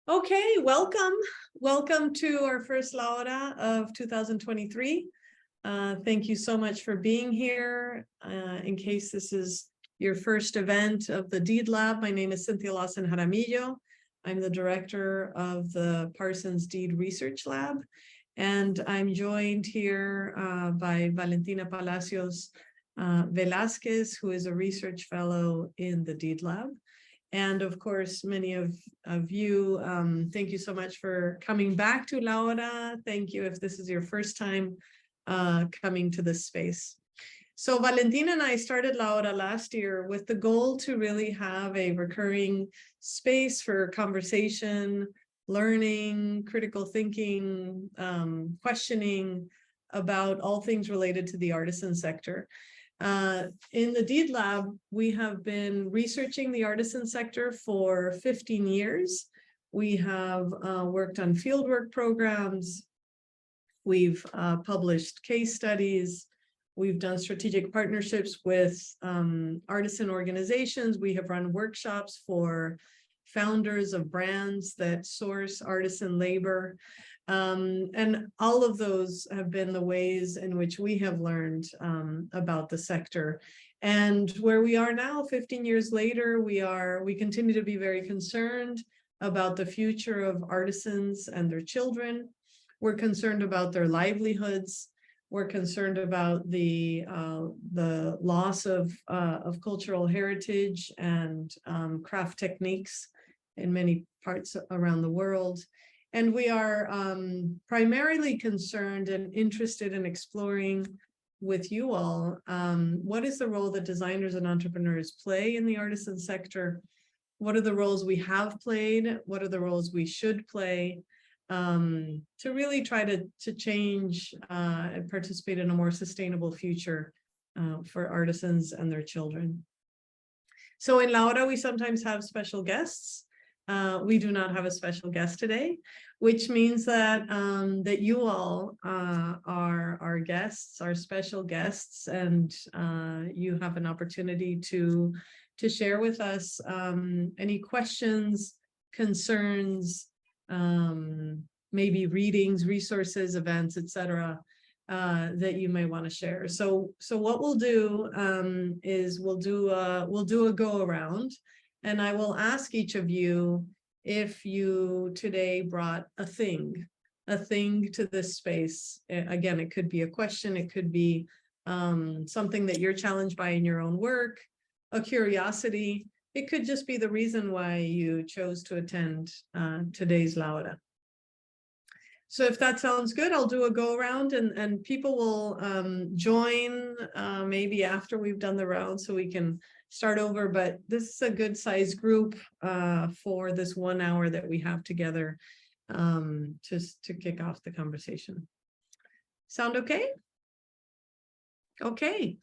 Okay, welcome. Welcome to our first La Hora of 2023. Thank you so much for being here. In case this is your first event of the Deed Lab, my name is Cynthia Lawson Jaramillo. I'm the director of the Parsons Deed Research Lab, and I'm joined here by Valentina Palacios Velásquez, who is a research fellow in the Deed Lab. And of course, many of you, thank you so much for coming back to La Hora. Thank you if this is your first time coming to this space. So Valentina and I started La Hora last year with the goal to really have a recurring space for conversation, learning, critical thinking, questioning about all things related to the artisan sector. In the Deed Lab, we have been researching the artisan sector for 15 years. We have worked on fieldwork programs. We've published case studies. We've done strategic partnerships with artisan organizations. We have run workshops for founders of brands that source artisan labor. And all of those have been the ways in which we have learned about the sector. And where we are now, 15 years later, we continue to be very concerned about the future of artisans and their children. We're concerned about their livelihoods. We're concerned about the loss of cultural heritage and craft techniques in many parts around the world. And we are primarily concerned and interested in exploring with you all, what is the role that designers and entrepreneurs play in the artisan sector? What are the roles we have played? What are the roles we should play to really try to change and participate in a more sustainable future for artisans and their children? So in La Hora, we sometimes have special guests. We do not have a special guest today, which means that that you all are our guests, our special guests, and you have an opportunity to share with us any questions, concerns, maybe readings, resources, events, etc. That you may want to share. So what we'll do is we'll do a go around. And I will ask each of you if you today brought a thing to this space. Again, it could be a question, it could be something that you're challenged by in your own work, a curiosity. It could just be the reason why you chose to attend today's La Hora. So if that sounds good, I'll do a go around and people will join maybe after we've done the round so we can start over, but this is a good sized group for this 1 hour that we have together just to kick off the conversation. Sound okay? Okay.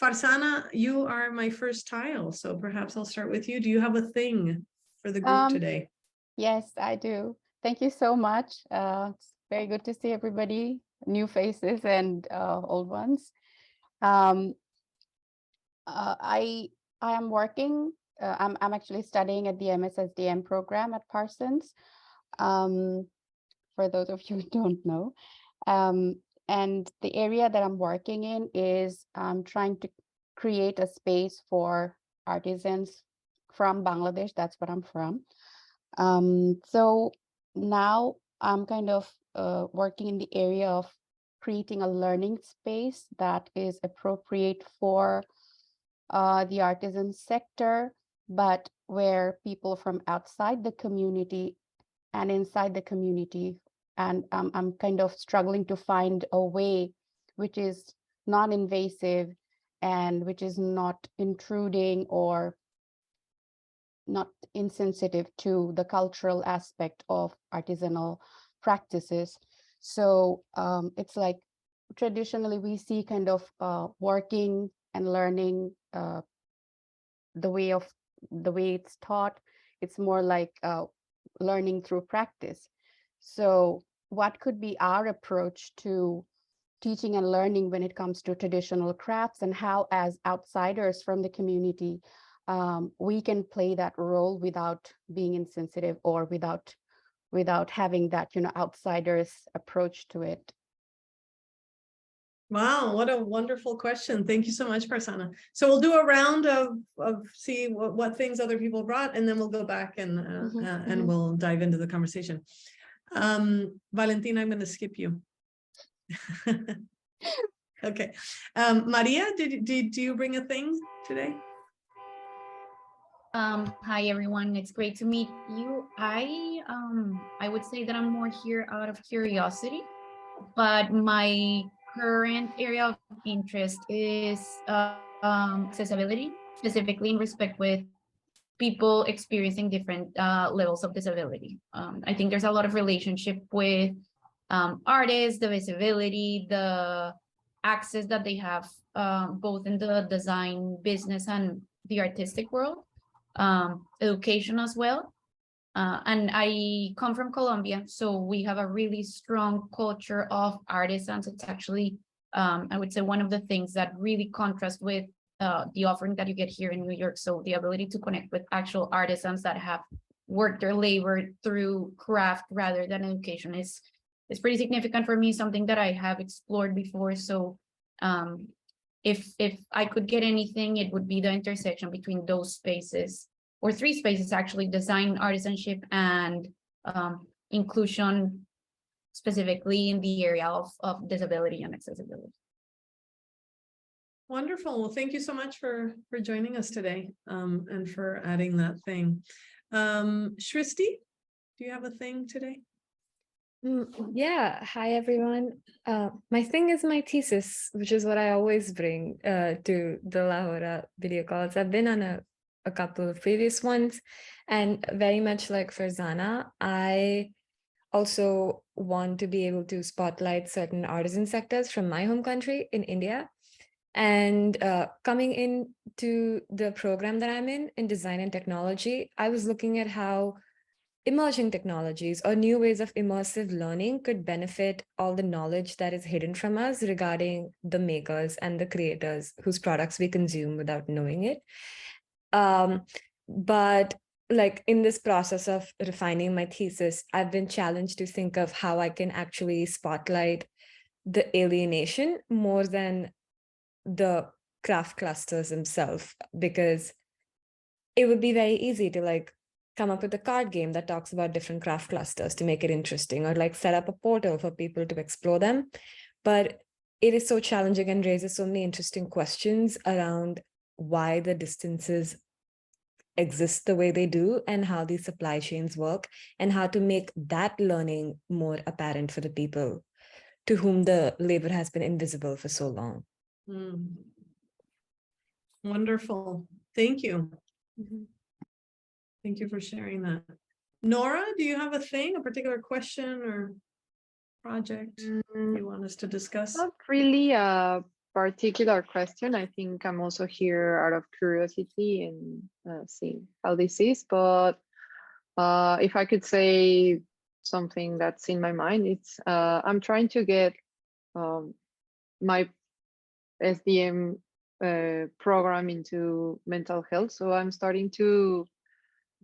Farzana, you are my first tile, so perhaps I'll start with you. Do you have a thing for the group today? Yes, I do. Thank you so much. It's very good to see everybody, new faces and old ones. I am working, I'm actually studying at the MSSDM program at Parsons, for those of you who don't know. And the area that I'm working in is trying to create a space for artisans from Bangladesh. That's what I'm from. So now I'm kind of working in the area of creating a learning space that is appropriate for the artisan sector, but where people from outside the community and inside the community, and I'm kind of struggling to find a way which is non-invasive and which is not intruding or not insensitive to the cultural aspect of artisanal practices. So it's like traditionally we see kind of working and learning the way it's taught. It's more like learning through practice. So what could be our approach to teaching and learning when it comes to traditional crafts, and how as outsiders from the community we can play that role without being insensitive or without without having that, outsider's approach to it. Wow, what a wonderful question. Thank you so much, Parsana. So we'll do a round of see what things other people brought, and then we'll go back and we'll dive into the conversation. Valentina, I'm going to skip you. Okay. Maria, do you bring a thing today? Hi everyone, it's great to meet you. I would say that I'm more here out of curiosity, but my current area of interest is accessibility, specifically in respect with people experiencing different levels of disability. I think there's a lot of relationship with artists, the visibility, the access that they have both in the design business and the artistic world, education as well. And I come from Colombia, so we have a really strong culture of artisans. It's actually, I would say, one of the things that really contrast with the offering that you get here in New York. So the ability to connect with actual artisans that have worked their labor through craft rather than education is pretty significant for me, something that I have explored before. So if I could get anything, it would be the intersection between those spaces, or three spaces actually: design, artisanship, and inclusion, specifically in the area of disability and accessibility. Wonderful. Well, thank you so much for joining us today, and for adding that thing. Shristi, do you have a thing today? Yeah, hi everyone. My thing is my thesis, which is what I always bring to the La Hora video calls. I've been on a couple of previous ones, and very much like Farzana, I also want to be able to spotlight certain artisan sectors from my home country in India. And coming into the program that I'm in design and technology, I was looking at how emerging technologies or new ways of immersive learning could benefit all the knowledge that is hidden from us regarding the makers and the creators whose products we consume without knowing it. But like in this process of refining my thesis, I've been challenged to think of how I can actually spotlight the alienation more than the craft clusters themselves, because it would be very easy to like come up with a card game that talks about different craft clusters to make it interesting, or like set up a portal for people to explore them. But it is so challenging and raises so many interesting questions around why the distances exist the way they do and how these supply chains work, and how to make that learning more apparent for the people to whom the labor has been invisible for so long. Wonderful. Thank you. Thank you for sharing that. Nora, do you have a thing, a particular question or project you want us to discuss? Not really a particular question. I think I'm also here out of curiosity and seeing how this is. But if I could say something that's in my mind, it's I'm trying to get my SDM program into mental health. So I'm starting to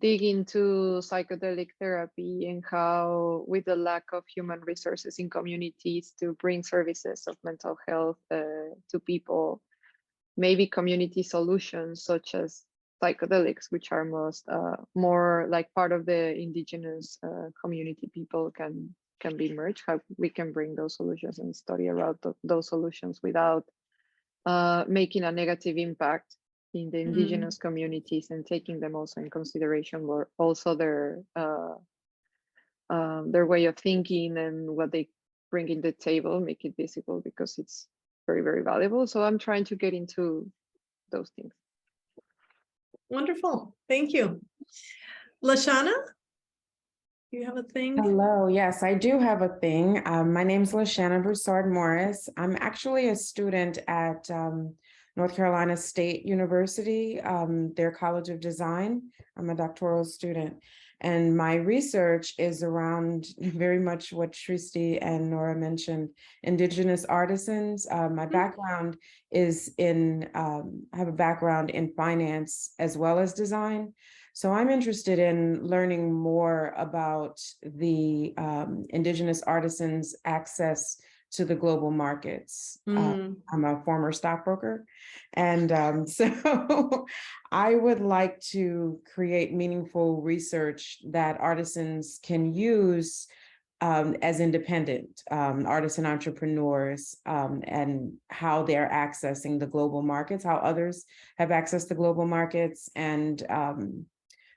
dig into psychedelic therapy and how, with the lack of human resources in communities to bring services of mental health to people, maybe community solutions such as psychedelics, which are more like part of the indigenous community people can be merged, how we can bring those solutions and study about those solutions without making a negative impact in the indigenous communities, and taking them also in consideration, or also their way of thinking and what they bring in the table, make it visible, because it's very, very valuable. So I'm trying to get into those things. Wonderful. Thank you. Lashana, do you have a thing? Hello, yes, I do have a thing. My name is Lashana Broussard Morris. I'm actually a student at North Carolina State University, their College of Design. I'm a doctoral student, and my research is around very much what Shristi and Nora mentioned, indigenous artisans. My background is in, I have a background in finance as well as design. So I'm interested in learning more about the indigenous artisans' access to the global markets. I'm a former stockbroker. And so I would like to create meaningful research that artisans can use as independent artisan entrepreneurs, and how they're accessing the global markets, how others have accessed the global markets, and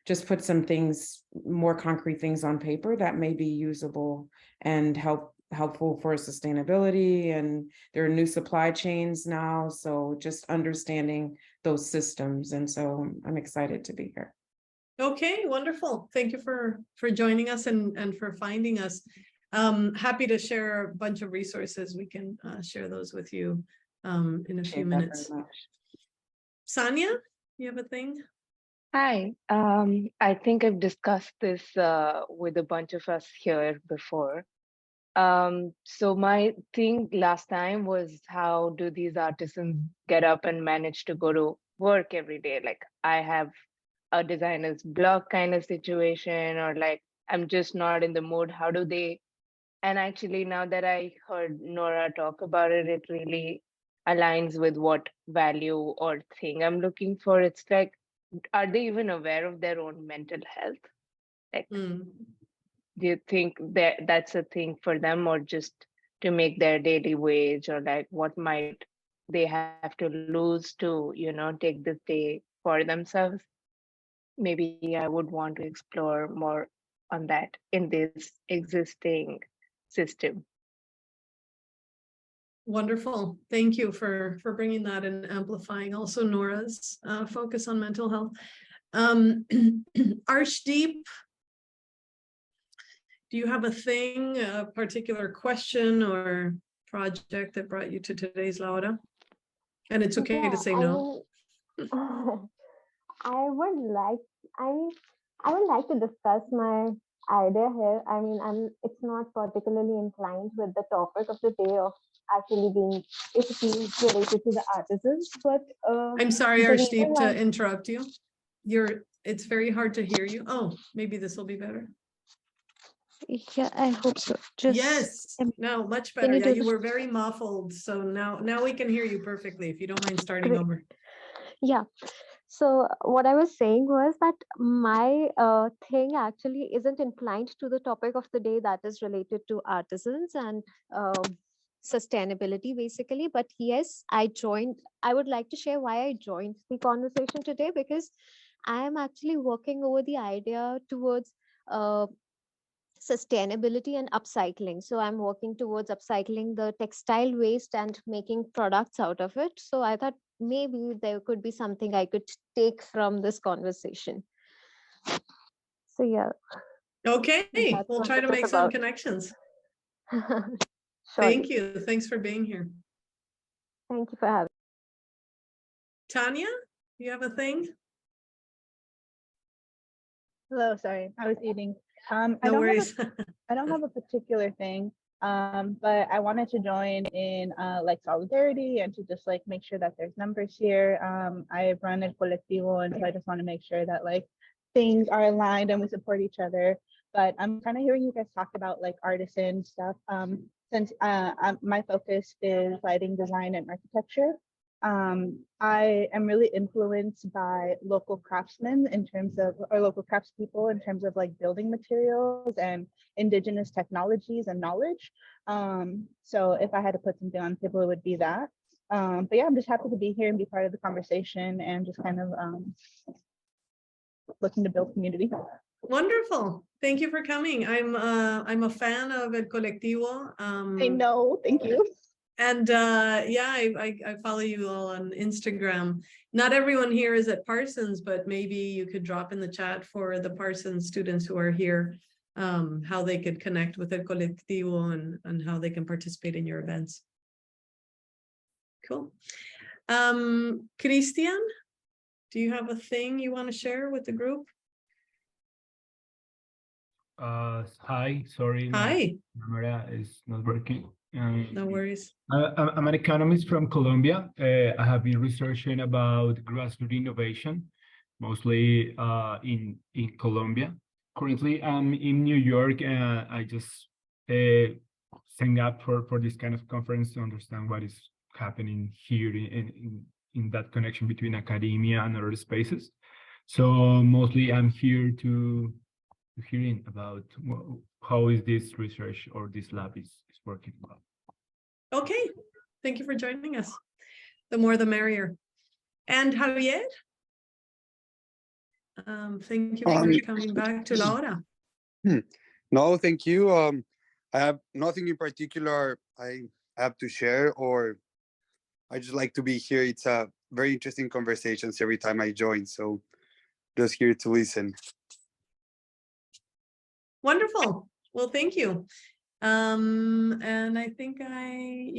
just put some things, more concrete things on paper that may be usable and helpful for sustainability. And there are new supply chains now, so just understanding those systems. And so I'm excited to be here. Okay, wonderful. Thank you for joining us and for finding us. Happy to share a bunch of resources. We can share those with you in a few minutes. Sanya, you have a thing? Hi, I think I've discussed this with a bunch of us here before. So my thing last time was, how do these artisans get up and manage to go to work every day? Like, I have a designer's block kind of situation, or like I'm just not in the mood. How do they? And actually, now that I heard Nora talk about it, it really aligns with what value or thing I'm looking for. It's like, are they even aware of their own mental health? Like, do you think that that's a thing for them, or just to make their daily wage, or like what might they have to lose to, take this day for themselves? Maybe I would want to explore more on that in this existing system. Wonderful. Thank you for bringing that and amplifying also Nora's focus on mental health. Arshdeep, do you have a thing, a particular question or project that brought you to today's Laura? And it's okay to say no. I would like to discuss my idea here. I mean, it's not particularly inclined with the topic of the day of actually being related to the artisans, but I'm sorry, Arshdeep, to interrupt you. It's very hard to hear you. Oh, maybe this will be better. Yeah, I hope so. Yes, no, much better. Yeah, you were very muffled. So now we can hear you perfectly, if you don't mind starting over. Yeah. So what I was saying was that my thing actually isn't inclined to the topic of the day that is related to artisans and sustainability, basically. But yes, I would like to share why I joined the conversation today, because I am actually working over the idea towards sustainability and upcycling. So I'm working towards upcycling the textile waste and making products out of it. So I thought maybe there could be something I could take from this conversation. So yeah. Okay, we'll try to make some connections. Thank you. Thanks for being here. Thank you for having me. Tanya, you have a thing? Hello, sorry, I was eating. No worries. I don't have a particular thing, but I wanted to join in like solidarity and to just like make sure that there's numbers here. I run a colectivo, and so I just want to make sure that like things are aligned and we support each other. But I'm kind of hearing you guys talk about like artisan stuff. Since my focus is lighting design and architecture, I am really influenced by local craftsmen or local craftspeople in terms of like building materials and indigenous technologies and knowledge. So if I had to put something on the table, it would be that. But yeah, I'm just happy to be here and be part of the conversation and just kind of looking to build community. Wonderful. Thank you for coming. I'm a fan of El Colectivo. I know, thank you. And yeah, I follow you all on Instagram. Not everyone here is at Parsons, but maybe you could drop in the chat for the Parsons students who are here, how they could connect with El Colectivo and how they can participate in your events. Cool. Christian, do you have a thing you want to share with the group? Hi, sorry. Hi. My camera is not working. No worries. I'm an economist from Colombia. I have been researching about grassroots innovation, mostly in Colombia. Currently, I'm in New York, and I just signed up for this kind of conference to understand what is happening here in that connection between academia and other spaces. So mostly I'm here to hearing about how is this research or this lab is working well. Okay, thank you for joining us. The more the merrier. And Javier? Thank you for coming back to Laura. No, thank you. I have nothing in particular I have to share, or I just like to be here. It's a very interesting conversations every time I join. So just here to listen. Wonderful. Well, thank you. And I think I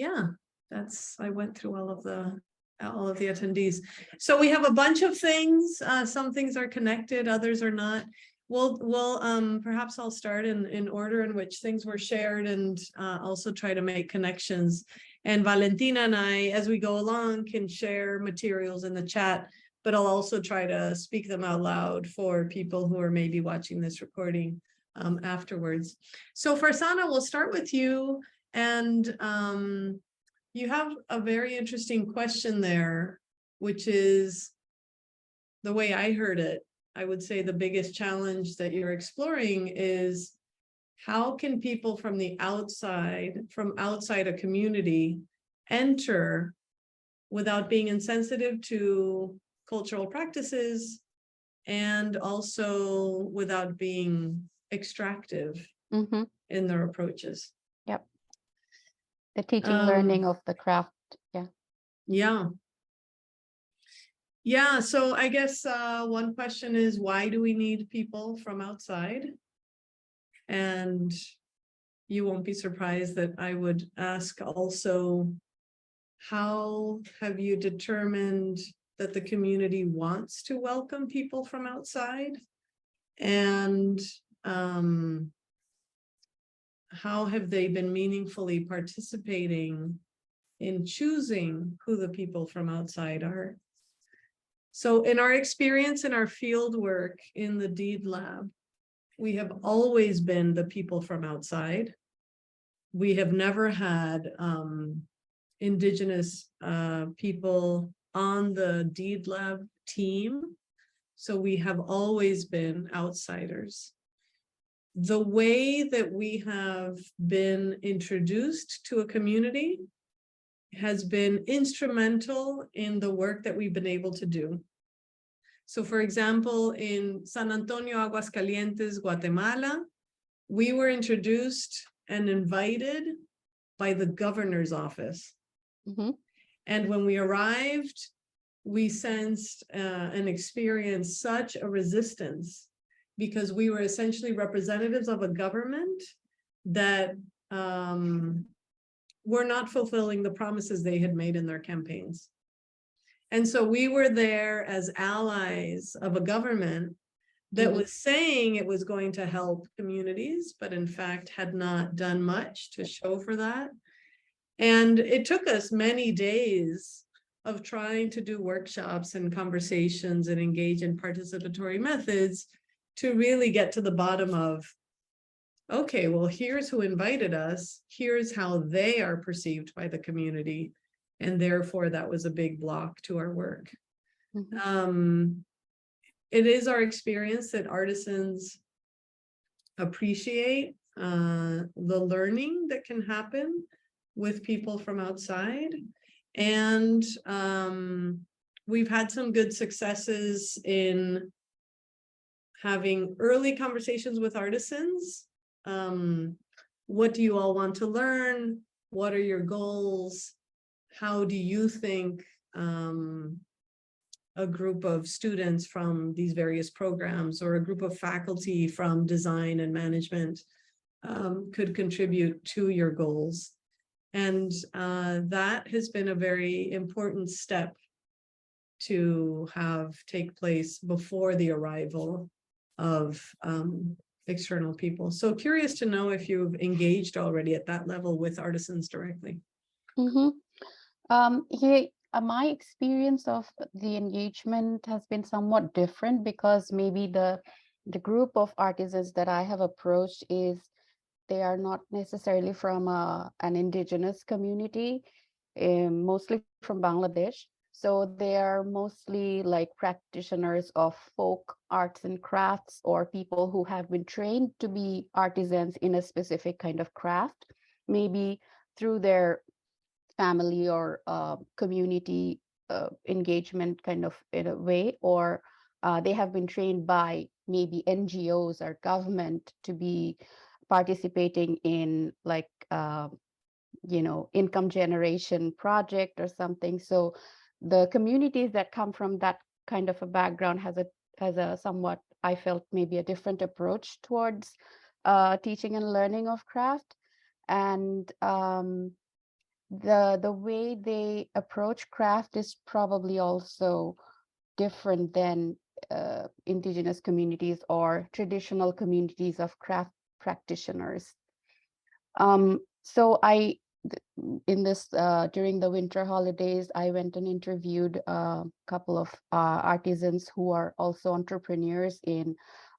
went through all of the attendees. So we have a bunch of things. Some things are connected, others are not. We'll perhaps I'll start in order in which things were shared, and also try to make connections. And Valentina and I, as we go along, can share materials in the chat, but I'll also try to speak them out loud for people who are maybe watching this recording afterwards. So Farzana, we'll start with you, and you have a very interesting question there, which is, the way I heard it, I would say the biggest challenge that you're exploring is, how can people from the outside, from outside a community, enter without being insensitive to cultural practices, and also without being extractive in their approaches? Yep. The teaching, learning of the craft. Yeah. Yeah, so I guess one question is, why do we need people from outside? And you won't be surprised that I would ask also, how have you determined that the community wants to welcome people from outside? And how have they been meaningfully participating in choosing who the people from outside are? So in our experience, in our field work in the Deed Lab, we have always been the people from outside. We have never had Indigenous people on the Deed Lab team. So we have always been outsiders. The way that we have been introduced to a community has been instrumental in the work that we've been able to do. So for example, in San Antonio, Aguascalientes, Guatemala, we were introduced and invited by the governor's office. And when we arrived, we sensed and experienced such a resistance, because we were essentially representatives of a government that were not fulfilling the promises they had made in their campaigns. And so we were there as allies of a government that was saying it was going to help communities, but in fact had not done much to show for that. And it took us many days of trying to do workshops and conversations and engage in participatory methods to really get to the bottom of, okay, well, here's who invited us, here's how they are perceived by the community, and therefore that was a big block to our work. It is our experience that artisans appreciate the learning that can happen with people from outside, and we've had some good successes in having early conversations with artisans. What do you all want to learn? What are your goals? How do you think a group of students from these various programs, or a group of faculty from design and management could contribute to your goals? And that has been a very important step to have take place before the arrival of external people. So curious to know if you've engaged already at that level with artisans directly. my experience of the engagement has been somewhat different because maybe the group of artisans that I have approached is they are not necessarily from an indigenous community, mostly from Bangladesh. So they are mostly like practitioners of folk arts and crafts, or people who have been trained to be artisans in a specific kind of craft, maybe through their family or community engagement kind of in a way, or they have been trained by maybe NGOs or government to be participating in like income generation project or something. So the communities that come from that kind of a background has a somewhat, I felt, maybe a different approach towards teaching and learning of craft. And the way they approach craft is probably also different than indigenous communities or traditional communities of craft practitioners. So in this during the winter holidays, I went and interviewed a couple of artisans who are also entrepreneurs in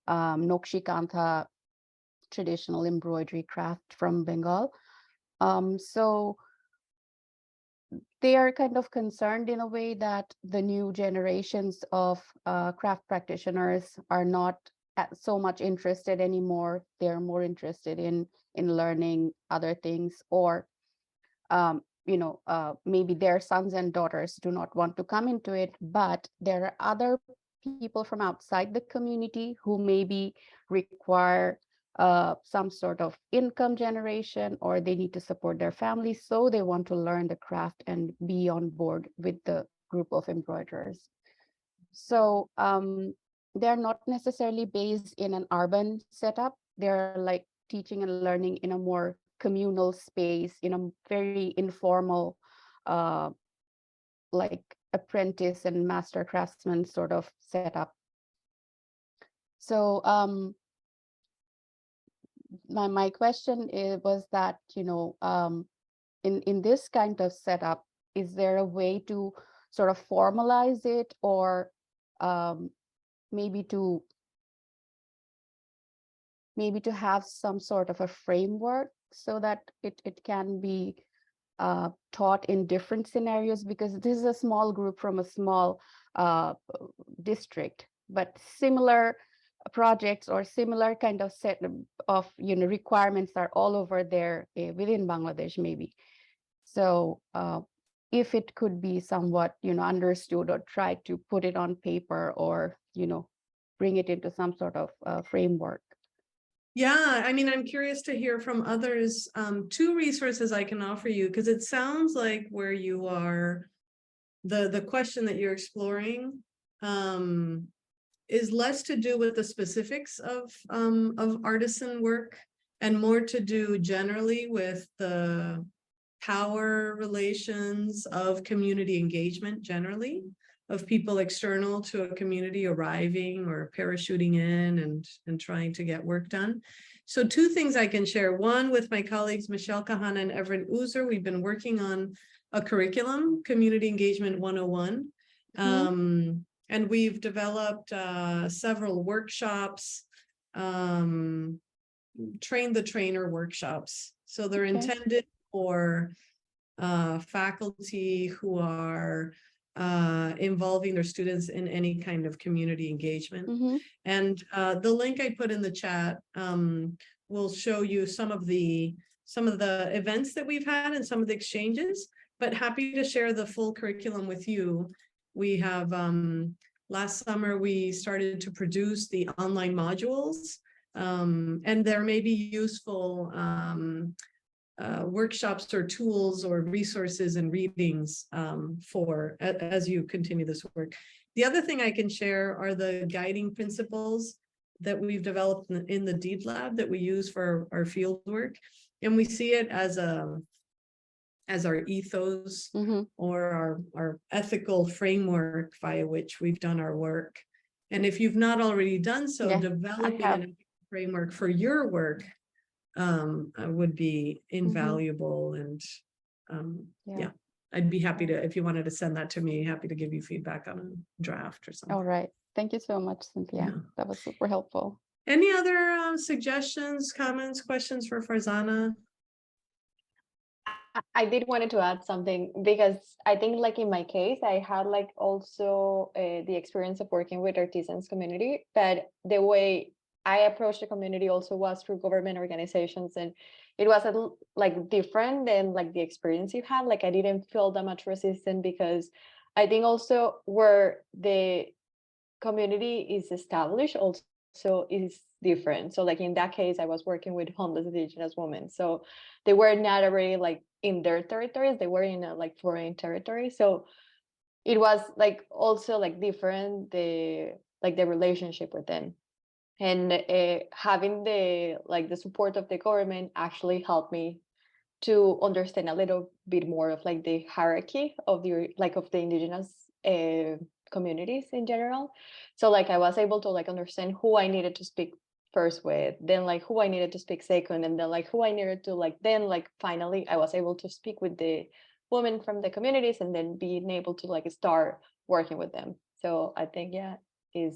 Nokshikantha traditional embroidery craft from Bengal. So they are kind of concerned in a way that the new generations of craft practitioners are not so much interested anymore. They're more interested in learning other things, or maybe their sons and daughters do not want to come into it, but there are other people from outside the community who maybe require some sort of income generation, or they need to support their families, so they want to learn the craft and be on board with the group of embroiderers. So they're not necessarily based in an urban setup. They're like teaching and learning in a more communal space, in a very informal like apprentice and master craftsman sort of setup. So my question was that, in this kind of setup, is there a way to sort of formalize it, or maybe to have some sort of a framework so that it can be taught in different scenarios? Because this is a small group from a small district, but similar projects or similar kind of set of requirements are all over there within Bangladesh maybe. So if it could be somewhat understood, or try to put it on paper, or bring it into some sort of framework. Yeah, I mean, I'm curious to hear from others. Two resources I can offer you, because it sounds like where you are, the question that you're exploring is less to do with the specifics of artisan work, and more to do generally with the power relations of community engagement generally, of people external to a community arriving or parachuting in and trying to get work done. So two things I can share. One, with my colleagues Michelle Kahana and Everett Uzer, we've been working on a curriculum, Community Engagement 101. And we've developed several workshops, train the trainer workshops. So they're intended for faculty who are involving their students in any kind of community engagement. And the link I put in the chat will show you some of the events that we've had and some of the exchanges, but happy to share the full curriculum with you. We have last summer we started to produce the online modules, and there may be useful workshops or tools or resources and readings for as you continue this work. The other thing I can share are the guiding principles that we've developed in the Deed Lab that we use for our field work, and we see it as our ethos or our ethical framework via which we've done our work. And if you've not already done so, developing an ethical framework for your work would be invaluable. And I'd be happy to, if you wanted to send that to me, happy to give you feedback on a draft or something. All right. Thank you so much, Cynthia. Yeah. That was super helpful. Any other suggestions, comments, questions for Farzana? I did wanted to add something because I think like in my case, I had like also the experience of working with artisans community, but the way I approached the community also was through government organizations, and it was like different than like the experience you had. Like I didn't feel that much resistance because I think also where the community is established also is different. So like in that case, I was working with homeless indigenous women. So they were not already like in their territories, they were in a like foreign territory. So it was like also like different, the relationship with them. And having the like the support of the government actually helped me to understand a little bit more of like the hierarchy of the like of the indigenous communities in general. So like I was able to like understand who I needed to speak first with, then like who I needed to speak second, and then like who I needed to like, then like finally I was able to speak with the women from the communities and then being able to like start working with them. So I think, yeah, is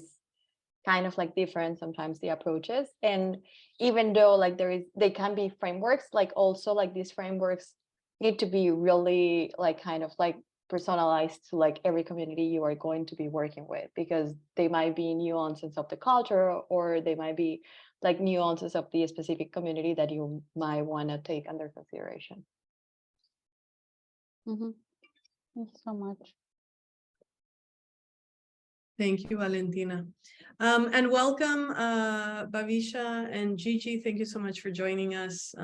kind of like different sometimes the approaches. And even though like they can be frameworks, like also like these frameworks need to be really like kind of like personalized to like every community you are going to be working with, because they might be nuances of the culture, or they might be like nuances of the specific community that you might want to take under consideration. Mm-hmm. Thank you so much. Thank you, Valentina. And welcome, Bhavisha and Gigi. Thank you so much for joining us.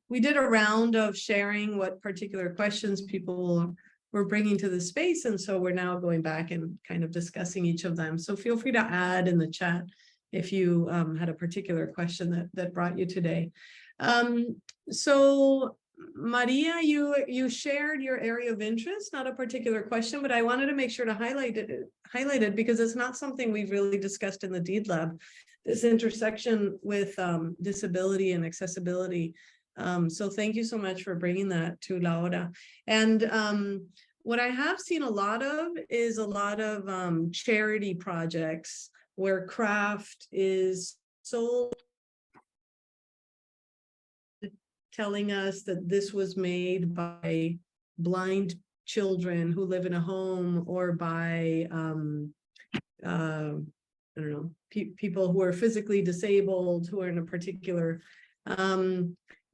We did a round of sharing what particular questions people were bringing to the space, and so we're now going back and kind of discussing each of them. So feel free to add in the chat if you had a particular question that brought you today. So Maria, you shared your area of interest, not a particular question, but I wanted to make sure to highlight it because it's not something we've really discussed in the Deed Lab, this intersection with disability and accessibility. So thank you so much for bringing that to La Hora. And what I have seen a lot of is a lot of charity projects where craft is sold, telling us that this was made by blind children who live in a home, or by I don't know, people who are physically disabled who are in a particular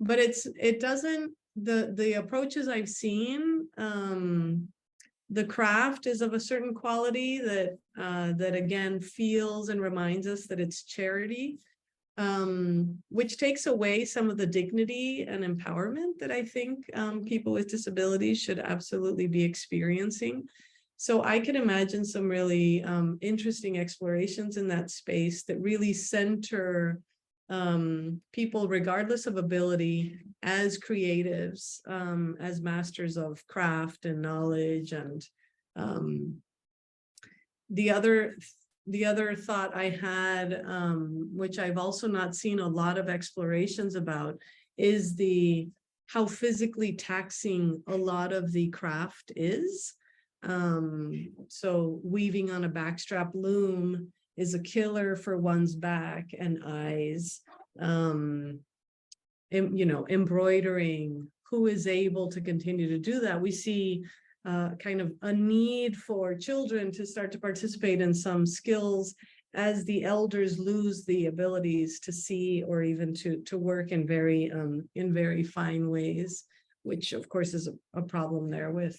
but it doesn't, the approaches I've seen, the craft is of a certain quality that that again feels and reminds us that it's charity, which takes away some of the dignity and empowerment that I think people with disabilities should absolutely be experiencing. So I can imagine some really interesting explorations in that space that really center people, regardless of ability, as creatives, as masters of craft and knowledge. And the other thought I had, which I've also not seen a lot of explorations about, is how physically taxing a lot of the craft is. So weaving on a backstrap loom is a killer for one's back and eyes. Embroidering, who is able to continue to do that? We see kind of a need for children to start to participate in some skills as the elders lose the abilities to see or even to work in very fine ways, which of course is a problem there with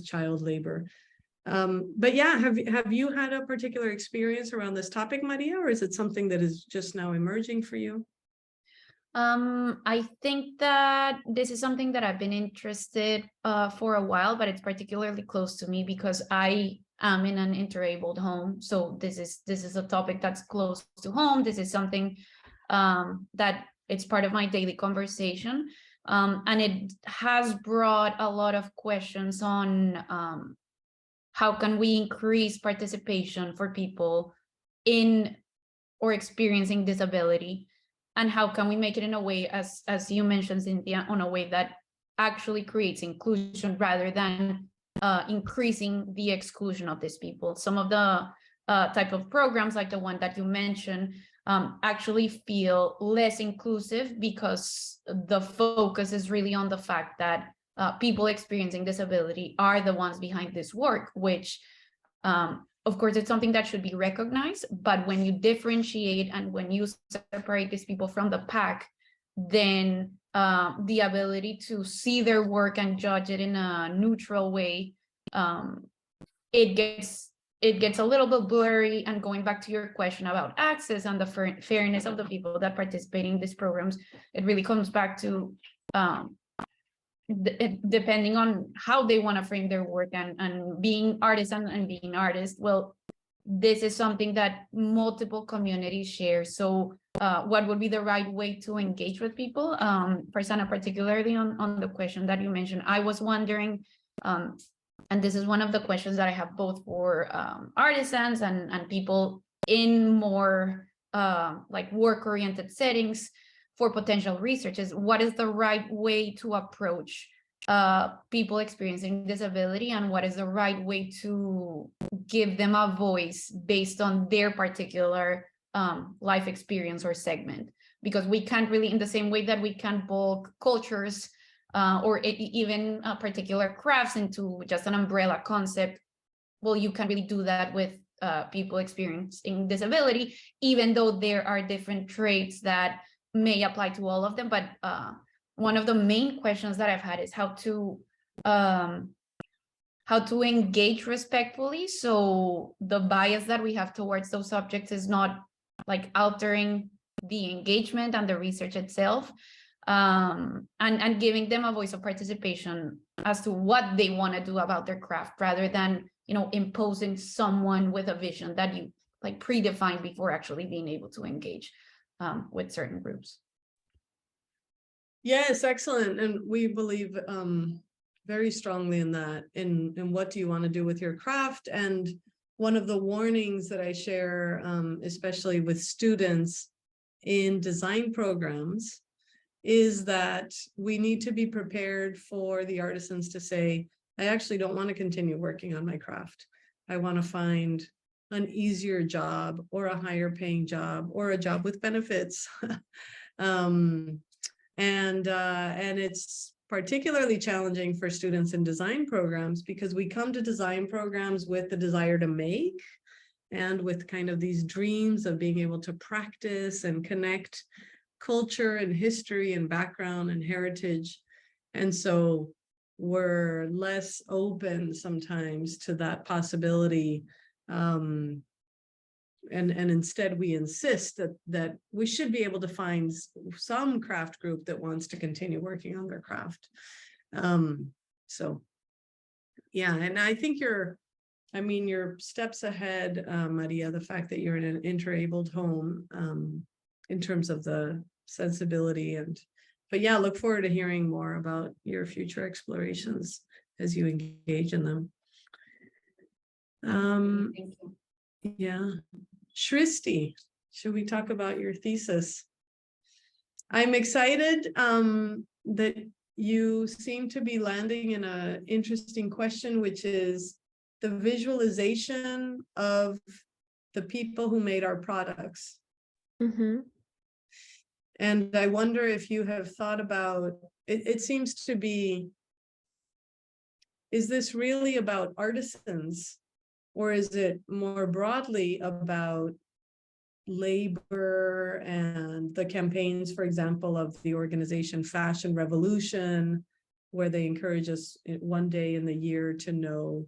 child labor. But yeah, have you had a particular experience around this topic, Maria, or is it something that is just now emerging for you? I think that this is something that I've been interested for a while, but it's particularly close to me because I am in an interabled home. So this is a topic that's close to home. This is something that it's part of my daily conversation. And it has brought a lot of questions on how can we increase participation for people in or experiencing disability, and how can we make it in a way, as you mentioned, Cynthia, on a way that actually creates inclusion rather than increasing the exclusion of these people. Some of the type of programs like the one that you mentioned actually feel less inclusive because the focus is really on the fact that people experiencing disability are the ones behind this work, which of course it's something that should be recognized, but when you differentiate and when you separate these people from the pack, then the ability to see their work and judge it in a neutral way, it gets a little bit blurry. And going back to your question about access and the fairness of the people that participate in these programs, it really comes back to depending on how they want to frame their work and being artisan and being artist. Well, this is something that multiple communities share. So what would be the right way to engage with people? Prasanna, particularly on the question that you mentioned, I was wondering, and this is one of the questions that I have both for artisans and people in more like work-oriented settings for potential research, is what is the right way to approach people experiencing disability, and what is the right way to give them a voice based on their particular life experience or segment? Because we can't really, in the same way that we can bulk cultures or even particular crafts into just an umbrella concept, well, you can really do that with people experiencing disability, even though there are different traits that may apply to all of them. But one of the main questions that I've had is how to engage respectfully, so the bias that we have towards those subjects is not like altering the engagement and the research itself, and giving them a voice of participation as to what they want to do about their craft, rather than, you know, imposing someone with a vision that you like predefined before actually being able to engage with certain groups. Yes, excellent. And we believe very strongly in that, in what do you want to do with your craft. And one of the warnings that I share, especially with students in design programs, is that we need to be prepared for the artisans to say, I actually don't want to continue working on my craft. I want to find an easier job or a higher paying job or a job with benefits. And it's particularly challenging for students in design programs, because we come to design programs with the desire to make and with kind of these dreams of being able to practice and connect culture and history and background and heritage. And so we're less open sometimes to that possibility. And instead we insist that we should be able to find some craft group that wants to continue working on their craft. So yeah, and I think you're steps ahead, Maria, the fact that you're in an interabled home, in terms of the sensibility. But yeah, look forward to hearing more about your future explorations as you engage in them. Thank you. Yeah. Shristi, should we talk about your thesis? I'm excited that you seem to be landing in an interesting question, which is the visualization of the people who made our products. Mm-hmm. And I wonder if you have thought about, it seems to be, is this really about artisans? Or is it more broadly about labor and the campaigns, for example, of the organization Fashion Revolution, where they encourage us one day in the year to know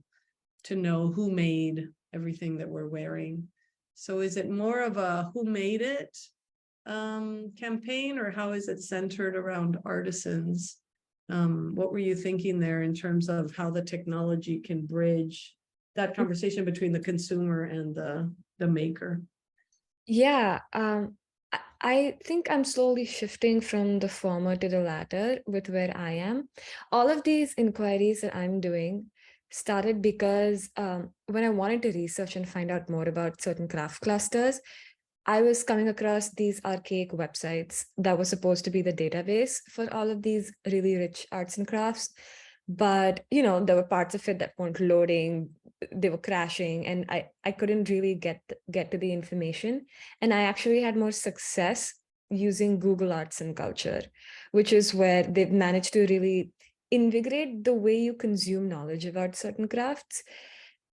who made everything that we're wearing? So is it more of a who made it campaign, or how is it centered around artisans? What were you thinking there in terms of how the technology can bridge that conversation between the consumer and the maker? Yeah, I think I'm slowly shifting from the former to the latter with where I am. All of these inquiries that I'm doing started because when I wanted to research and find out more about certain craft clusters, I was coming across these archaic websites that were supposed to be the database for all of these really rich arts and crafts. But, you know, there were parts of it that weren't loading, they were crashing, and I couldn't really get to the information. And I actually had more success using Google Arts and Culture, which is where they've managed to really invigorate the way you consume knowledge about certain crafts.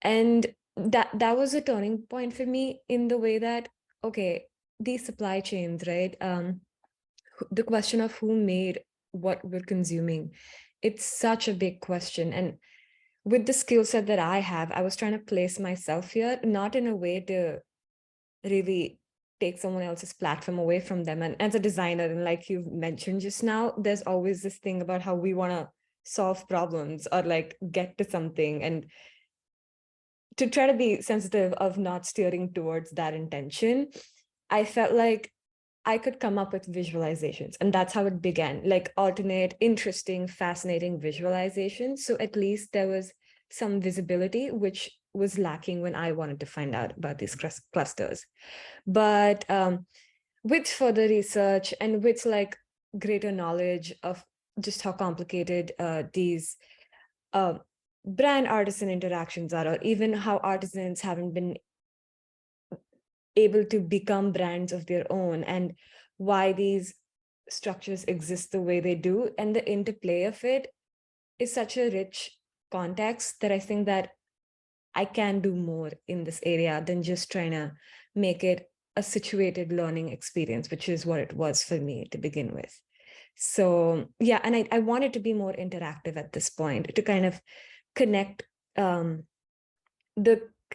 And that was a turning point for me in the way that, okay, these supply chains, right? The question of who made what we're consuming, it's such a big question. And with the skill set that I have, I was trying to place myself here, not in a way to really take someone else's platform away from them. And as a designer, and like you've mentioned just now, there's always this thing about how we want to solve problems or like get to something, and to try to be sensitive of not steering towards that intention. I felt like I could come up with visualizations, and that's how it began, like alternate, interesting, fascinating visualizations. So at least there was some visibility, which was lacking when I wanted to find out about these clusters. But with further research and with like greater knowledge of just how complicated these brand artisan interactions are, or even how artisans haven't been able to become brands of their own, and why these structures exist the way they do, and the interplay of it is such a rich context that I think that I can do more in this area than just trying to make it a situated learning experience, which is what it was for me to begin with. So yeah, and I wanted to be more interactive at this point, to kind of connect the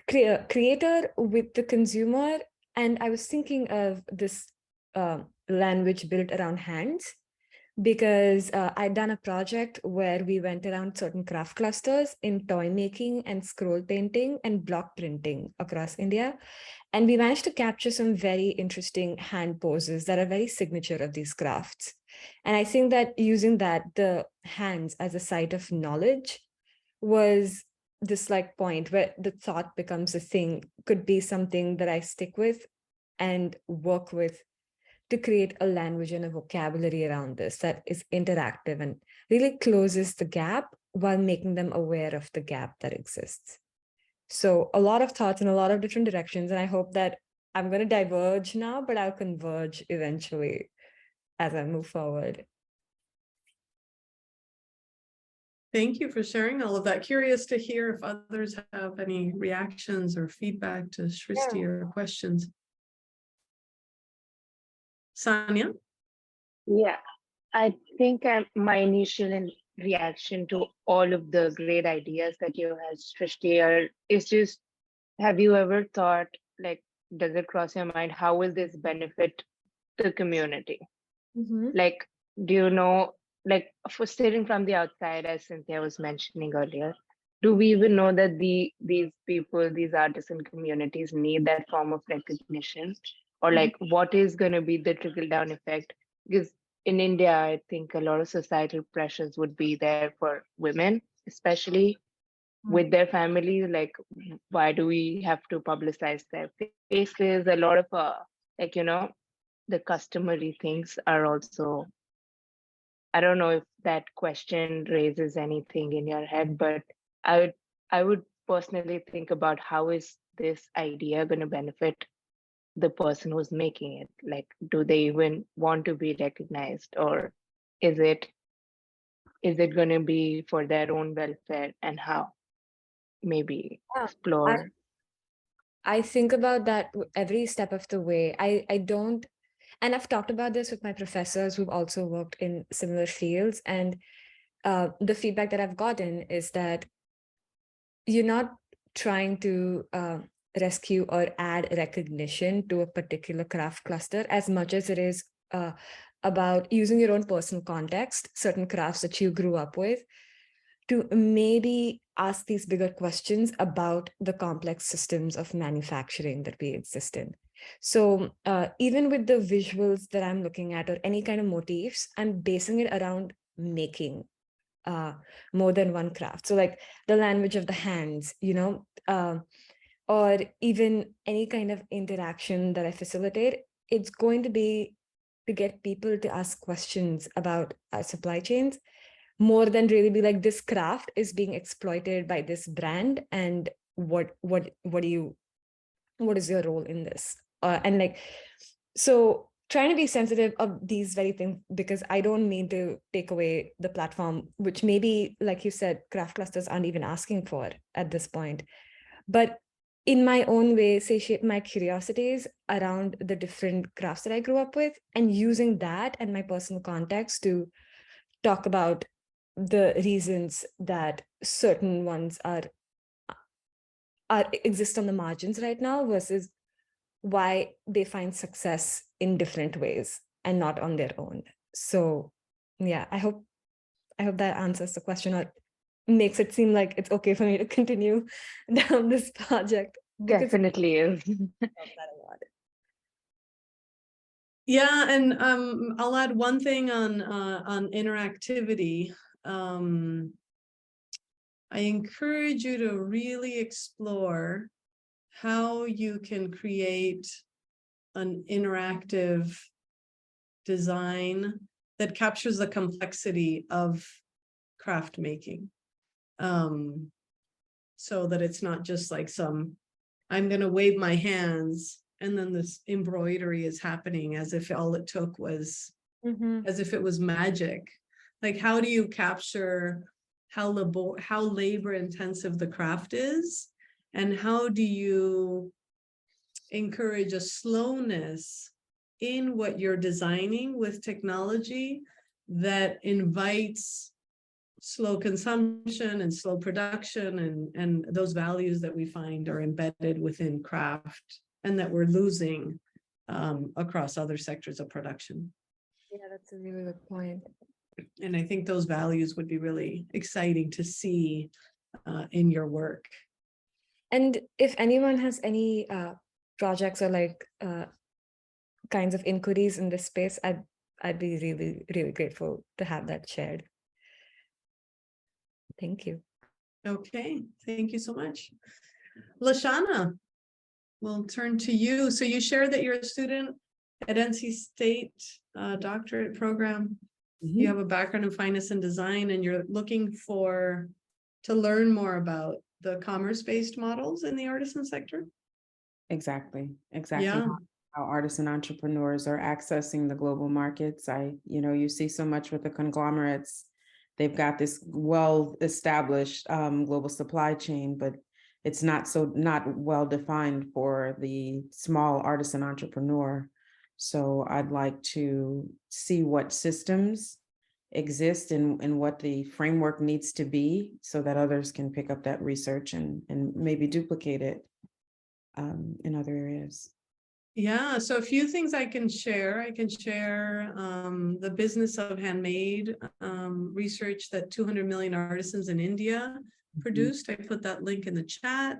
creator with the consumer. And I was thinking of this language built around hands, because I'd done a project where we went around certain craft clusters in toy making and scroll painting and block printing across India. And we managed to capture some very interesting hand poses that are very signature of these crafts. And I think that using that, the hands as a site of knowledge, was this like point where the thought becomes a thing, could be something that I stick with and work with to create a language and a vocabulary around this that is interactive and really closes the gap while making them aware of the gap that exists. So a lot of thoughts in a lot of different directions. And I hope that I'm going to diverge now, but I'll converge eventually as I move forward. Thank you for sharing all of that. Curious to hear if others have any reactions or feedback to Srishti or questions. Sanya? Yeah, I think my initial reaction to all of the great ideas that you had, Srishti, is just, have you ever thought, like, does it cross your mind, how will this benefit the community? Mm-hmm. Like, do you know, like, for sitting from the outside, as Cynthia was mentioning earlier, do we even know that these people, these artisan communities need that form of recognition? Or like, what is going to be the trickle down effect? Because in India, I think a lot of societal pressures would be there for women, especially with their families. Like, why do we have to publicize their faces? A lot of like, you know, the customary things are also, I don't know if that question raises anything in your head, but I would personally think about, how is this idea going to benefit the person who's making it? Like, do they even want to be recognized, or is it going to be for their own welfare, and how? Maybe explore. I think about that every step of the way. I don't, and I've talked about this with my professors who've also worked in similar fields, and the feedback that I've gotten is that you're not trying to rescue or add recognition to a particular craft cluster as much as it is about using your own personal context, certain crafts that you grew up with, to maybe ask these bigger questions about the complex systems of manufacturing that we exist in. So even with the visuals that I'm looking at, or any kind of motifs, I'm basing it around making more than one craft. So like the language of the hands, you know, or even any kind of interaction that I facilitate, it's going to be to get people to ask questions about our supply chains, more than really be like, this craft is being exploited by this brand, and what is your role in this? And like, so trying to be sensitive of these very things, because I don't mean to take away the platform, which maybe, like you said, craft clusters aren't even asking for at this point. But in my own way, satiate my curiosities around the different crafts that I grew up with, and using that and my personal context to talk about the reasons that certain ones are exist on the margins right now versus why they find success in different ways and not on their own. So yeah, I hope that answers the question, or makes it seem like it's okay for me to continue down this project. Definitely is. Yeah, and I'll add one thing on interactivity. I encourage you to really explore how you can create an interactive design that captures the complexity of craft making. So that it's not just like I'm going to wave my hands and then this embroidery is happening as if all it took was, as if it was magic. Like, how do you capture how labor intensive the craft is? And how do you encourage a slowness in what you're designing with technology that invites slow consumption and slow production, and those values that we find are embedded within craft and that we're losing across other sectors of production. Yeah, that's a really good point. And I think those values would be really exciting to see in your work. And if anyone has any projects or like kinds of inquiries in this space, I'd be really, really grateful to have that shared. Thank you. Okay, thank you so much. Lashana, we'll turn to you. So you shared that you're a student at NC State doctorate program. You have a background in finance and design, and you're looking to learn more about the commerce-based models in the artisan sector. Exactly. Yeah. How artisan entrepreneurs are accessing the global markets. You see so much with the conglomerates. They've got this well-established global supply chain, but it's not well defined for the small artisan entrepreneur. So I'd like to see what systems exist and what the framework needs to be so that others can pick up that research and maybe duplicate it in other areas. Yeah, so a few things I can share. I can share the business of handmade research that 200 million artisans in India produced. I put that link in the chat.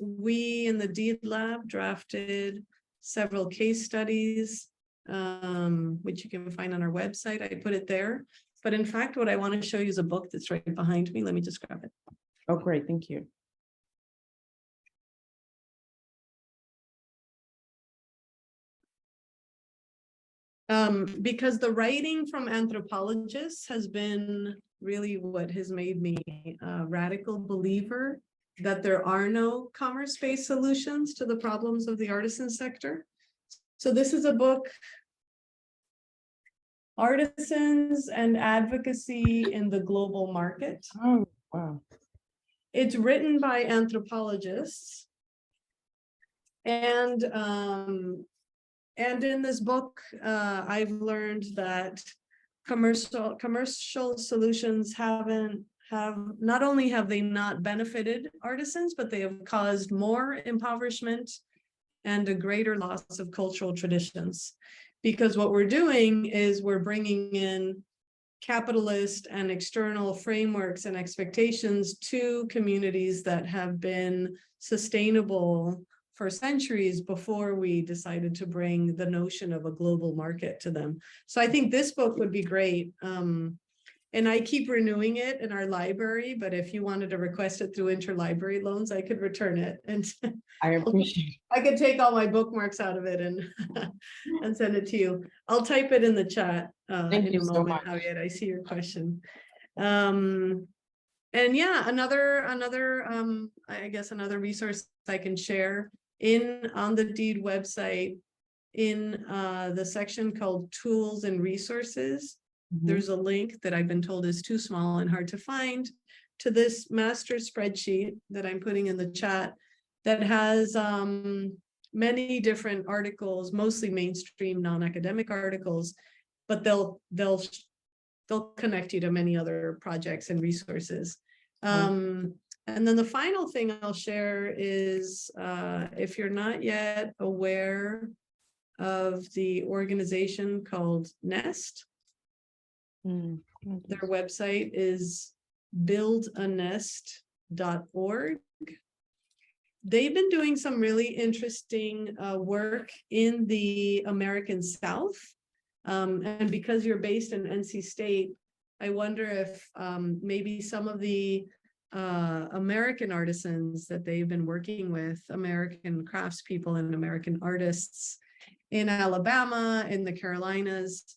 We in the Deed Lab drafted several case studies, which you can find on our website. I put it there. But in fact, what I want to show you is a book that's right behind me. Let me just grab it. Oh, great. Thank you. Because the writing from anthropologists has been really what has made me a radical believer that there are no commerce-based solutions to the problems of the artisan sector. So this is a book, Artisans and Advocacy in the Global Market. Oh, wow. It's written by anthropologists. And in this book, I've learned that commercial solutions not only have they not benefited artisans, but they have caused more impoverishment and a greater loss of cultural traditions. Because what we're doing is we're bringing in capitalist and external frameworks and expectations to communities that have been sustainable for centuries before we decided to bring the notion of a global market to them. So I think this book would be great. And I keep renewing it in our library, but if you wanted to request it through interlibrary loans, I could return it. And I appreciate I could take all my bookmarks out of it and and send it to you. I'll type it in the chat Thank in you a so moment, much. Javier. I see your question. And yeah, another I guess another resource I can share on the deed website in the section called tools and resources. There's a link that I've been told is too small and hard to find to this master spreadsheet that I'm putting in the chat that has many different articles, mostly mainstream non-academic articles, but they'll connect you to many other projects and resources. And then the final thing I'll share is if you're not yet aware of the organization called Nest, their website is buildanest.org. They've been doing some really interesting work in the American South. And because you're based in NC State, I wonder if maybe some of the American artisans that they've been working with, American craftspeople and American artists in Alabama, in the Carolinas,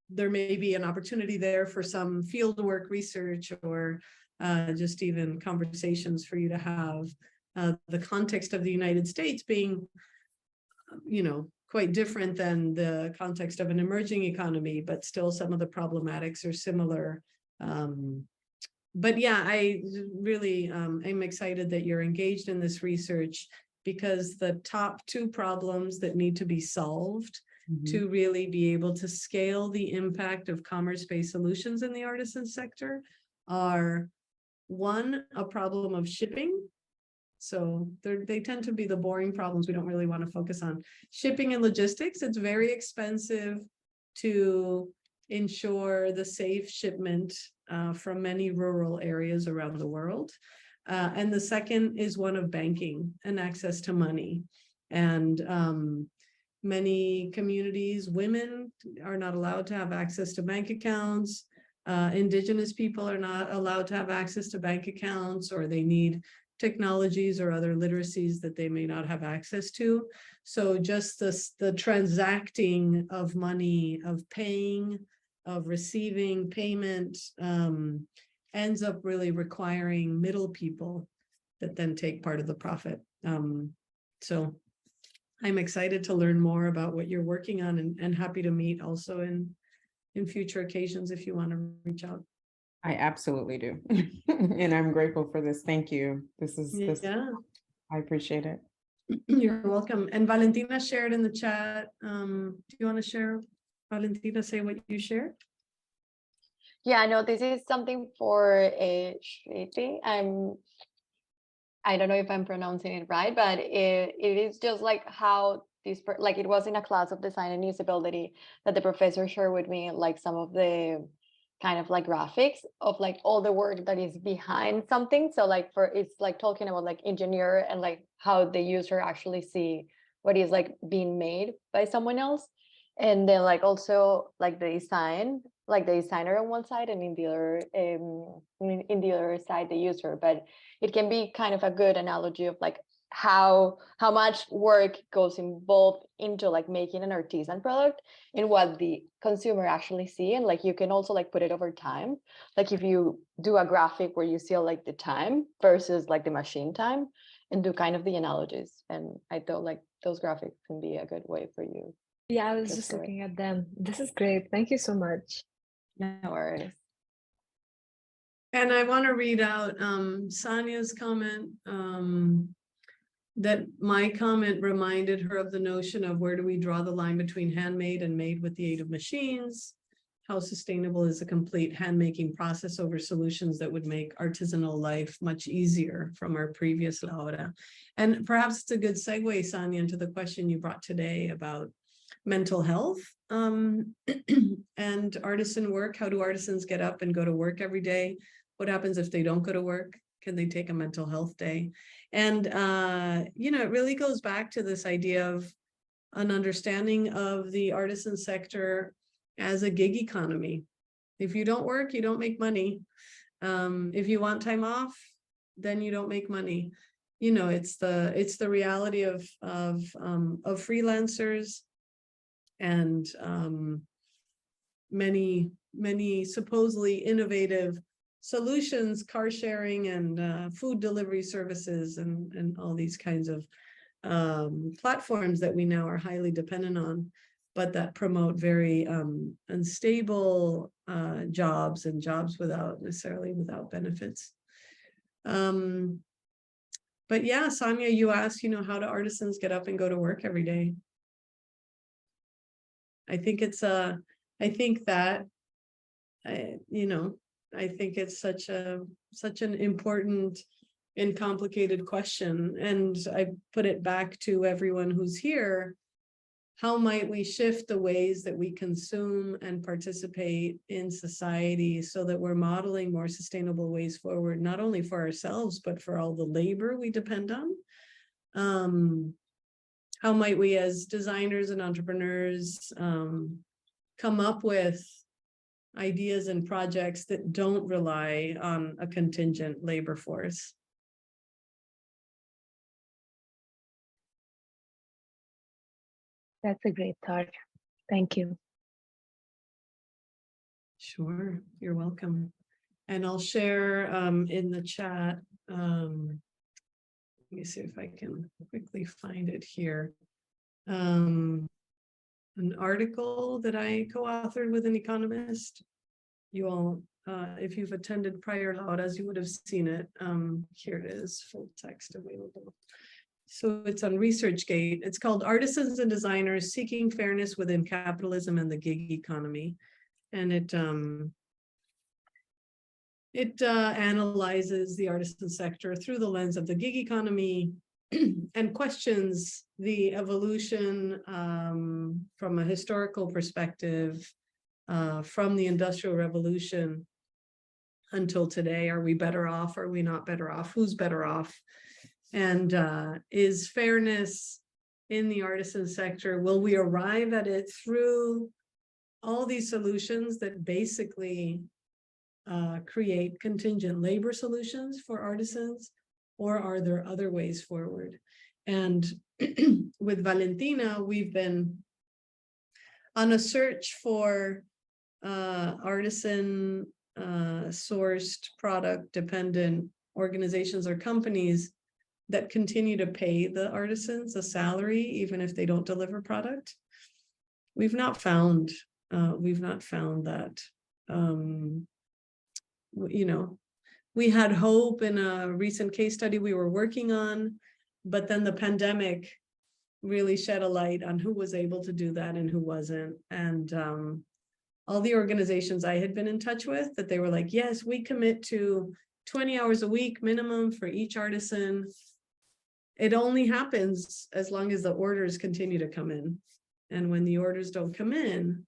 there may be an opportunity there for some fieldwork research or just even conversations for you to have. The context of the United States being, quite different than the context of an emerging economy, but still some of the problematics are similar. But yeah, I really am excited that you're engaged in this research, because the top two problems that need to be solved to really be able to scale the impact of commerce-based solutions in the artisan sector are, one, a problem of shipping. So they tend to be the boring problems we don't really want to focus on. Shipping and logistics, it's very expensive to ensure the safe shipment from many rural areas around the world. And the second is one of banking and access to money. And many communities, women are not allowed to have access to bank accounts. Indigenous people are not allowed to have access to bank accounts, or they need technologies or other literacies that they may not have access to. So just the transacting of money, of paying, of receiving payment ends up really requiring middle people that then take part of the profit. So I'm excited to learn more about what you're working on, and happy to meet also in future occasions if you want to reach out. I absolutely do. And I'm grateful for this. Thank you. Yeah. I appreciate it. You're welcome. And Valentina shared in the chat. Do you want to share, Valentina, say what you shared? Yeah, no, this is something for Shriti. I don't know if I'm pronouncing it right, but it is just like how like it was in a class of design and usability that the professor shared with me, like some of the kind of like graphics of like all the work that is behind something. So like it's like talking about like engineer and like how the user actually see what is like being made by someone else. And then like also like the design, like the designer on one side, and in the other side the user. But it can be kind of a good analogy of like how much work goes involved into like making an artisan product and what the consumer actually see. And like you can also like put it over time, like if you do a graphic where you see like the time versus like the machine time, and do kind of the analogies. And I thought like those graphics can be a good way for you. Yeah, I was just looking at them. This is great. Thank you so much. No worries. And I want to read out Sonia's comment, that my comment reminded her of the notion of where do we draw the line between handmade and made with the aid of machines? How sustainable is a complete handmaking process over solutions that would make artisanal life much easier, from our previous Laura? And perhaps it's a good segue, Sonia, into the question you brought today about mental health and artisan work. How do artisans get up and go to work every day? What happens if they don't go to work? Can they take a mental health day? And, it really goes back to this idea of an understanding of the artisan sector as a gig economy. If you don't work, you don't make money. If you want time off, then you don't make money. You know, it's the reality of freelancers and many supposedly innovative solutions, car sharing and food delivery services and all these kinds of platforms that we now are highly dependent on, but that promote very unstable jobs and jobs without benefits. But yeah, Sonia, you asked, you know, how do artisans get up and go to work every day? I think it's I think it's such an important and complicated question. And I put it back to everyone who's here. How might we shift the ways that we consume and participate in society so that we're modeling more sustainable ways forward, not only for ourselves, but for all the labor we depend on? How might we as designers and entrepreneurs come up with ideas and projects that don't rely on a contingent labor force? That's a great thought. Thank you. Sure, you're welcome. And I'll share in the chat, let me see if I can quickly find it here. An article that I co-authored with an economist. You all, if you've attended prior laudas, you would have seen it. Here it is, full text available. So it's on ResearchGate. It's called Artisans and Designers Seeking Fairness Within Capitalism and the Gig Economy. And it analyzes the artisan sector through the lens of the gig economy and questions the evolution from a historical perspective from the Industrial Revolution until today. Are we better off? Are we not better off? Who's better off? And is fairness in the artisan sector, will we arrive at it through all these solutions that basically create contingent labor solutions for artisans, or are there other ways forward? And with Valentina, we've been on a search for artisan sourced product dependent organizations or companies that continue to pay the artisans a salary even if they don't deliver product. We've not found that. You know, we had hope in a recent case study we were working on, but then the pandemic really shed a light on who was able to do that and who wasn't. And all the organizations I had been in touch with, that they were like, yes, we commit to 20 hours a week minimum for each artisan. It only happens as long as the orders continue to come in. And when the orders don't come in,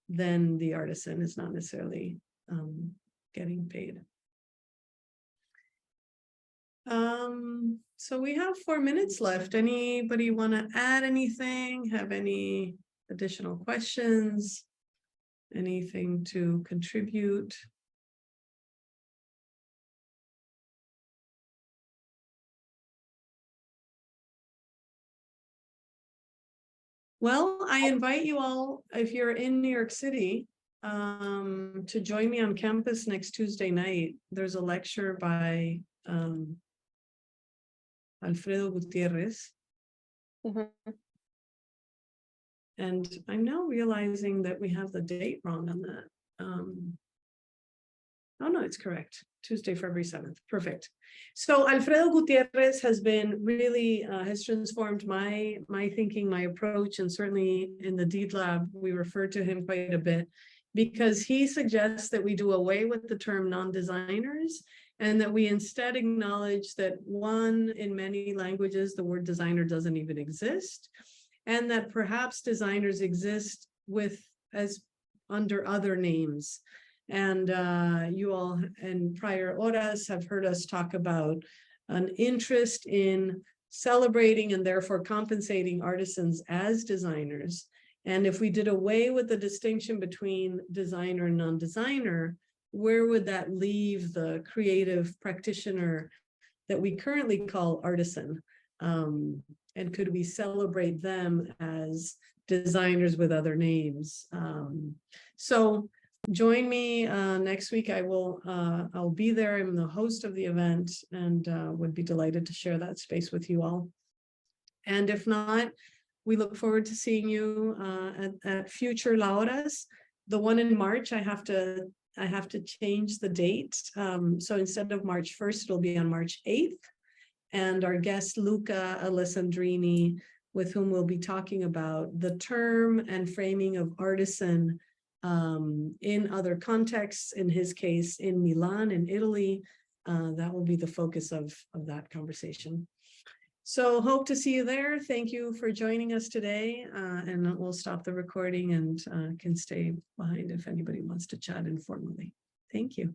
then the artisan is not necessarily getting paid. So we have 4 minutes left. Anybody want to add anything? Have any additional questions? Anything to contribute? Well, I invite you all, if you're in New York City, to join me on campus next Tuesday night. There's a lecture by Alfredo Gutierrez. Mm-hmm. And I'm now realizing that we have the date wrong on that. Oh no, it's correct. Tuesday, February 7th. Perfect. So Alfredo Gutierrez has been really, has transformed my thinking, my approach, and certainly in the Deed Lab, we refer to him quite a bit because he suggests that we do away with the term non-designers and that we instead acknowledge that one, in many languages, the word designer doesn't even exist, and that perhaps designers exist as under other names. And you all in prior horas have heard us talk about an interest in celebrating and therefore compensating artisans as designers. And if we did away with the distinction between designer and non-designer, where would that leave the creative practitioner that we currently call artisan? And could we celebrate them as designers with other names? So join me next week. I'll be there. I'm the host of the event and would be delighted to share that space with you all. And if not, we look forward to seeing you at future Lauras. The one in March, I have to change the date. So instead of March 1st, it'll be on March 8th. And our guest, Luca Alessandrini, with whom we'll be talking about the term and framing of artisan in other contexts, in his case, in Milan, in Italy. That will be the focus of that conversation. So hope to see you there. Thank you for joining us today. And we'll stop the recording and can stay behind if anybody wants to chat informally. Thank you.